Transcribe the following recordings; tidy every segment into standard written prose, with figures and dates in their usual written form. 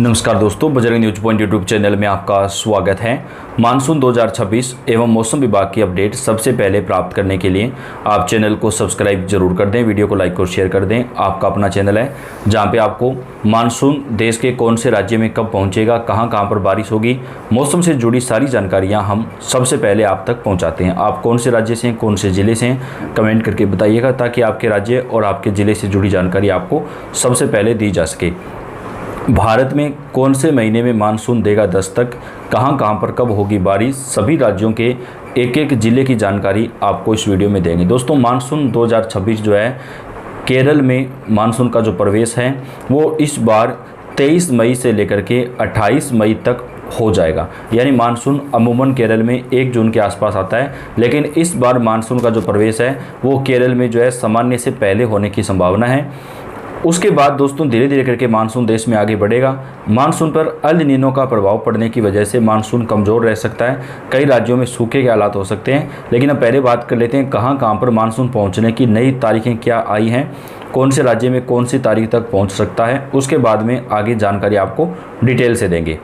नमस्कार दोस्तों, Bajrang news point YouTube channel में आपका स्वागत है। मानसून 2026 एवं मौसम विभाग की अपडेट सबसे पहले प्राप्त करने के लिए आप चैनल को सब्सक्राइब जरूर कर दें, वीडियो को लाइक और शेयर कर दें। आपका अपना चैनल है जहां पे आपको मानसून देश के कौन से राज्य में कब पहुंचेगा, कहां पर बारिश होगी, मौसम से जुड़ी सारी जानकारियाँ हम सबसे पहले आप तक पहुँचाते हैं। आप कौन से राज्य से हैं, कौन से ज़िले से हैं, कमेंट करके बताइएगा ताकि आपके राज्य और आपके ज़िले से जुड़ी जानकारी आपको सबसे पहले दी जा सके। भारत में कौन से महीने में मानसून देगा दस्तक, कहां पर कब होगी बारिश, सभी राज्यों के एक एक ज़िले की जानकारी आपको इस वीडियो में देंगे। दोस्तों, मानसून 2026 जो है केरल में मानसून का जो प्रवेश है वो इस बार 23 मई से लेकर के 28 मई तक हो जाएगा। यानी मानसून अमूमन केरल में 1 जून के आसपास आता है, लेकिन इस बार मानसून का जो प्रवेश है वो केरल में जो है सामान्य से पहले होने की संभावना है। उसके बाद दोस्तों धीरे धीरे करके मानसून देश में आगे बढ़ेगा। मानसून पर अल नीनो का प्रभाव पड़ने की वजह से मानसून कमज़ोर रह सकता है, कई राज्यों में सूखे के हालात हो सकते हैं। लेकिन अब पहले बात कर लेते हैं कहां पर मानसून पहुंचने की नई तारीखें क्या आई हैं, कौन से राज्य में कौन सी तारीख तक पहुंच सकता है। उसके बाद में आगे जानकारी आपको डिटेल से देंगे।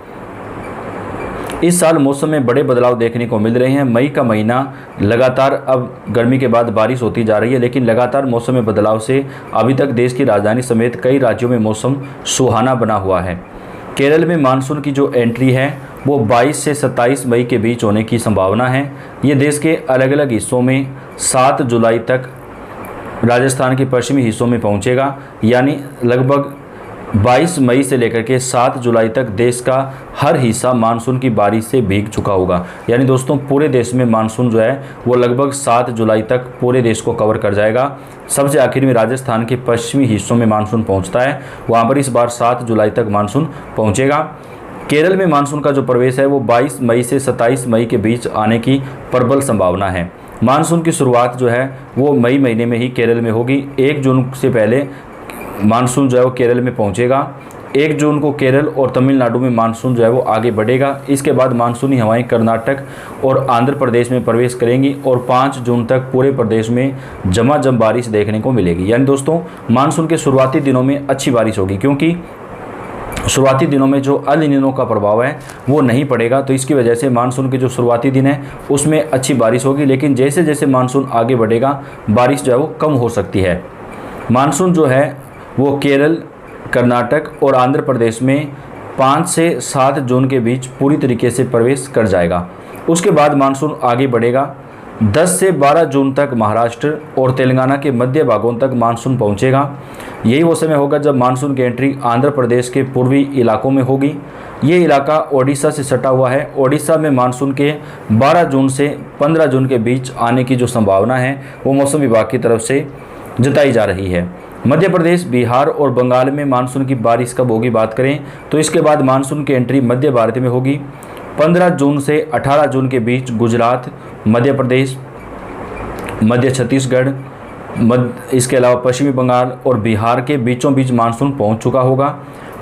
इस साल मौसम में बड़े बदलाव देखने को मिल रहे हैं। मई का महीना लगातार अब गर्मी के बाद बारिश होती जा रही है, लेकिन लगातार मौसम में बदलाव से अभी तक देश की राजधानी समेत कई राज्यों में मौसम सुहाना बना हुआ है। केरल में मानसून की जो एंट्री है वो 22 से 27 मई के बीच होने की संभावना है। ये देश के अलग अलग हिस्सों में 7 जुलाई तक राजस्थान के पश्चिमी हिस्सों में पहुँचेगा। यानी लगभग 22 मई से लेकर के 7 जुलाई तक देश का हर हिस्सा मानसून की बारिश से भीग चुका होगा। यानी दोस्तों पूरे देश में मानसून जो है वो लगभग 7 जुलाई तक पूरे देश को कवर कर जाएगा। सबसे आखिर में राजस्थान के पश्चिमी हिस्सों में मानसून पहुंचता है, वहां पर इस बार 7 जुलाई तक मानसून पहुंचेगा। केरल में मानसून का जो प्रवेश है वो 22 मई से 27 मई के बीच आने की प्रबल संभावना है। मानसून की शुरुआत जो है वो मई महीने में ही केरल में होगी। 1 जून से पहले मानसून जो है वो केरल में पहुंचेगा। 1 जून को केरल और तमिलनाडु में मानसून जो है वो आगे बढ़ेगा। इसके बाद मानसूनी हवाएं कर्नाटक और आंध्र प्रदेश में प्रवेश करेंगी और 5 जून तक पूरे प्रदेश में झमाझम बारिश देखने को मिलेगी। यानी दोस्तों मानसून के शुरुआती दिनों में अच्छी बारिश होगी, क्योंकि शुरुआती दिनों में जो अल नीनो का प्रभाव है वो नहीं पड़ेगा, तो इसकी वजह से मानसून के जो शुरुआती दिन है उसमें अच्छी बारिश होगी। लेकिन जैसे जैसे मानसून आगे बढ़ेगा बारिश जो है वो कम हो सकती है। मानसून जो है वो केरल, कर्नाटक और आंध्र प्रदेश में 5 से 7 जून के बीच पूरी तरीके से प्रवेश कर जाएगा। उसके बाद मानसून आगे बढ़ेगा। 10 से 12 जून तक महाराष्ट्र और तेलंगाना के मध्य भागों तक मानसून पहुंचेगा। यही वो समय होगा जब मानसून की एंट्री आंध्र प्रदेश के पूर्वी इलाकों में होगी। ये इलाका ओडिशा से सटा हुआ है। ओडिशा में मानसून के 12 जून से 15 जून के बीच आने की जो संभावना है वो मौसम विभाग की तरफ से जताई जा रही है। मध्य प्रदेश, बिहार और बंगाल में मानसून की बारिश कब होगी बात करें तो इसके बाद मानसून की एंट्री मध्य भारत में होगी। 15 जून से 18 जून के बीच गुजरात, मध्य प्रदेश, मध्य छत्तीसगढ़, इसके अलावा पश्चिमी बंगाल और बिहार के बीचों बीच मानसून पहुंच चुका होगा।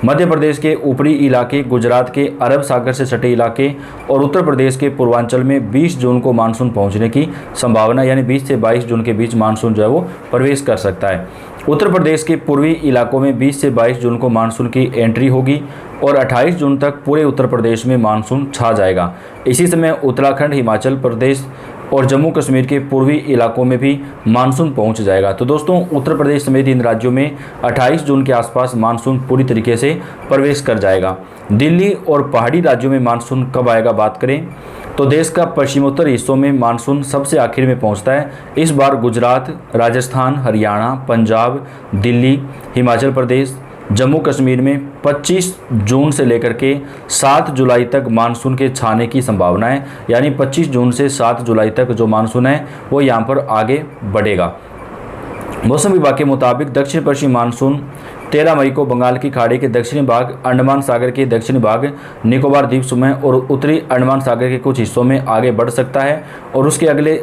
मध्य प्रदेश के ऊपरी इलाके, गुजरात के अरब सागर से सटे इलाके और उत्तर प्रदेश के पूर्वांचल में 20 जून को मानसून पहुंचने की संभावना, यानी 20 से 22 जून के बीच मानसून जो है वो प्रवेश कर सकता है। उत्तर प्रदेश के पूर्वी इलाकों में 20 से 22 जून को मानसून की एंट्री होगी और 28 जून तक पूरे उत्तर प्रदेश में मानसून छा जाएगा। इसी समय उत्तराखंड, हिमाचल प्रदेश और जम्मू कश्मीर के पूर्वी इलाकों में भी मानसून पहुंच जाएगा। तो दोस्तों उत्तर प्रदेश समेत इन राज्यों में 28 जून के आसपास मानसून पूरी तरीके से प्रवेश कर जाएगा। दिल्ली और पहाड़ी राज्यों में मानसून कब आएगा बात करें तो देश का पश्चिमोत्तर हिस्सों में मानसून सबसे आखिर में पहुंचता है। इस बार गुजरात, राजस्थान, हरियाणा, पंजाब, दिल्ली, हिमाचल प्रदेश, जम्मू कश्मीर में 25 जून से लेकर के 7 जुलाई तक मानसून के छाने की संभावना है। यानी 25 जून से 7 जुलाई तक जो मानसून है वो यहाँ पर आगे बढ़ेगा। मौसम विभाग के मुताबिक दक्षिण पश्चिम मानसून 13 मई को बंगाल की खाड़ी के दक्षिणी भाग, अंडमान सागर के दक्षिणी भाग, निकोबार द्वीप समूह और उत्तरी अंडमान सागर के कुछ हिस्सों में आगे बढ़ सकता है और उसके अगले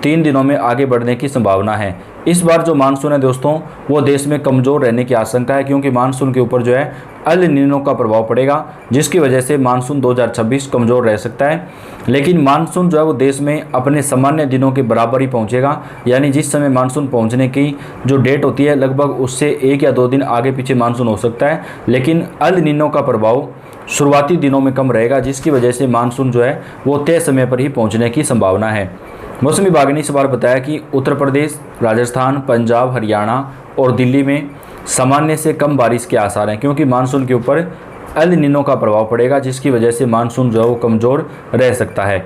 3 दिनों में आगे बढ़ने की संभावना है। इस बार जो मानसून है दोस्तों वो देश में कमज़ोर रहने की आशंका है, क्योंकि मानसून के ऊपर जो है अल नीनो का प्रभाव पड़ेगा, जिसकी वजह से मानसून 2026 कमज़ोर रह सकता है। लेकिन मानसून जो है वो देश में अपने सामान्य दिनों के बराबर ही पहुंचेगा, यानी जिस समय मानसून पहुंचने की जो डेट होती है लगभग उससे 1 या 2 दिन आगे पीछे मानसून हो सकता है। लेकिन अल नीनो का प्रभाव शुरुआती दिनों में कम रहेगा, जिसकी वजह से मानसून जो है वो तय समय पर ही पहुँचने की संभावना है। मौसम विभाग ने इस बार बताया कि उत्तर प्रदेश, राजस्थान, पंजाब, हरियाणा और दिल्ली में सामान्य से कम बारिश के आसार हैं, क्योंकि मानसून के ऊपर एल नीनो का प्रभाव पड़ेगा, जिसकी वजह से मानसून जो है वो कमज़ोर रह सकता है।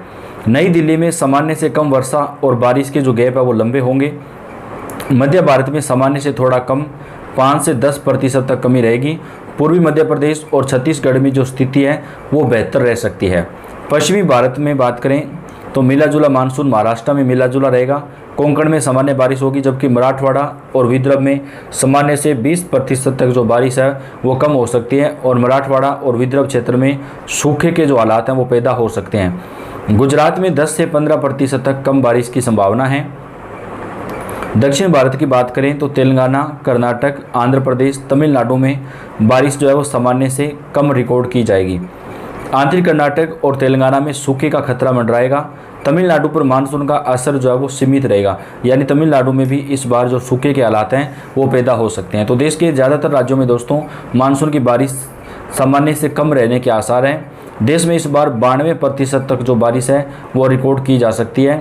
नई दिल्ली में सामान्य से कम वर्षा और बारिश के जो गैप है वो लंबे होंगे। मध्य भारत में सामान्य से थोड़ा कम 5 से 10% तक कमी रहेगी। पूर्वी मध्य प्रदेश और छत्तीसगढ़ में जो स्थिति है वो बेहतर रह सकती है। पश्चिमी भारत में बात करें तो मिला जुला मानसून महाराष्ट्र में मिला जुला रहेगा। कोंकण में सामान्य बारिश होगी, जबकि मराठवाड़ा और विदर्भ में सामान्य से 20% तक जो बारिश है वो कम हो सकती है, और मराठवाड़ा और विदर्भ क्षेत्र में सूखे के जो हालात हैं वो पैदा हो सकते हैं। गुजरात में 10 से 15% तक कम बारिश की संभावना है। दक्षिण भारत की बात करें तो तेलंगाना, कर्नाटक, आंध्र प्रदेश, तमिलनाडु में बारिश जो है वो सामान्य से कम रिकॉर्ड की जाएगी। आंतरिक कर्नाटक और तेलंगाना में सूखे का खतरा मंडराएगा। तमिलनाडु पर मानसून का असर जो है वो सीमित रहेगा, यानी तमिलनाडु में भी इस बार जो सूखे के हालात हैं वो पैदा हो सकते हैं। तो देश के ज़्यादातर राज्यों में दोस्तों मानसून की बारिश सामान्य से कम रहने के आसार हैं। देश में इस बार 92% तक जो बारिश है वो रिकॉर्ड की जा सकती है।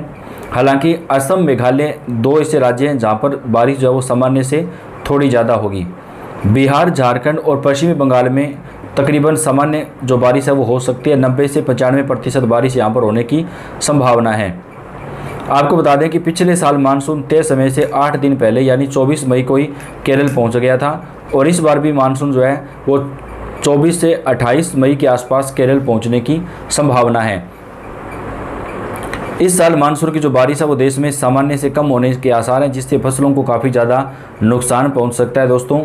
हालांकि असम, मेघालय 2 ऐसे राज्य हैं जहाँ पर बारिश जो है वो सामान्य से थोड़ी ज़्यादा होगी। बिहार, झारखंड और पश्चिमी बंगाल में तकरीबन सामान्य जो बारिश है वो हो सकती है। 90 से 95% बारिश यहाँ पर होने की संभावना है। आपको बता दें कि पिछले साल मानसून तय समय से 8 दिन पहले यानी 24 मई को ही केरल पहुँच गया था, और इस बार भी मानसून जो है वो 24 से 28 मई के आसपास केरल पहुँचने की संभावना है। इस साल मानसून की जो बारिश है वो देश में सामान्य से कम होने के आसार हैं, जिससे फसलों को काफ़ी ज़्यादा नुकसान पहुँच सकता है। दोस्तों,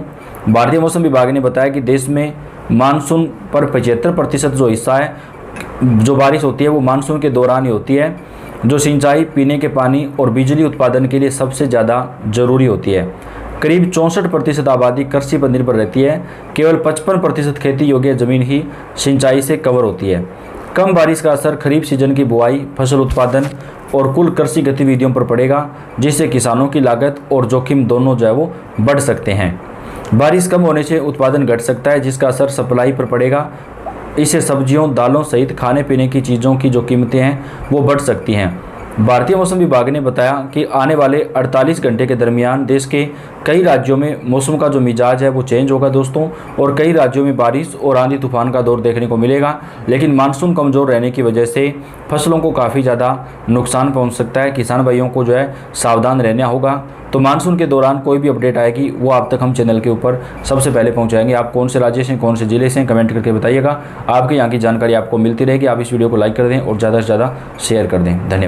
भारतीय मौसम विभाग ने बताया कि देश में मानसून पर 75% जो हिस्सा है जो बारिश होती है वो मानसून के दौरान ही होती है, जो सिंचाई, पीने के पानी और बिजली उत्पादन के लिए सबसे ज़्यादा ज़रूरी होती है। करीब 64% आबादी कृषि पर निर्भर रहती है। केवल 55% खेती योग्य ज़मीन ही सिंचाई से कवर होती है। कम बारिश का असर खरीफ सीजन की बुआई, फसल उत्पादन और कुल कृषि गतिविधियों पर पड़ेगा, जिससे किसानों की लागत और जोखिम दोनों जो है वो बढ़ सकते हैं। बारिश कम होने से उत्पादन घट सकता है, जिसका असर सप्लाई पर पड़ेगा। इससे सब्जियों, दालों सहित खाने पीने की चीज़ों की जो कीमतें हैं वो बढ़ सकती हैं। भारतीय मौसम विभाग ने बताया कि आने वाले 48 घंटे के दरमियान देश के कई राज्यों में मौसम का जो मिजाज है वो चेंज होगा दोस्तों, और कई राज्यों में बारिश और आंधी तूफान का दौर देखने को मिलेगा। लेकिन मानसून कमज़ोर रहने की वजह से फसलों को काफ़ी ज़्यादा नुकसान पहुंच सकता है। किसान भाइयों को जो है सावधान रहना होगा। तो मानसून के दौरान कोई भी अपडेट आएगी वो आप तक हम चैनल के ऊपर सबसे पहले पहुंचाएंगे। आप कौन से राज्य से, कौन से ज़िले से, कमेंट करके बताइएगा। आपके यहाँ की जानकारी आपको मिलती रहेगी। आप इस वीडियो को लाइक कर दें और ज़्यादा से ज़्यादा शेयर कर दें। धन्यवाद।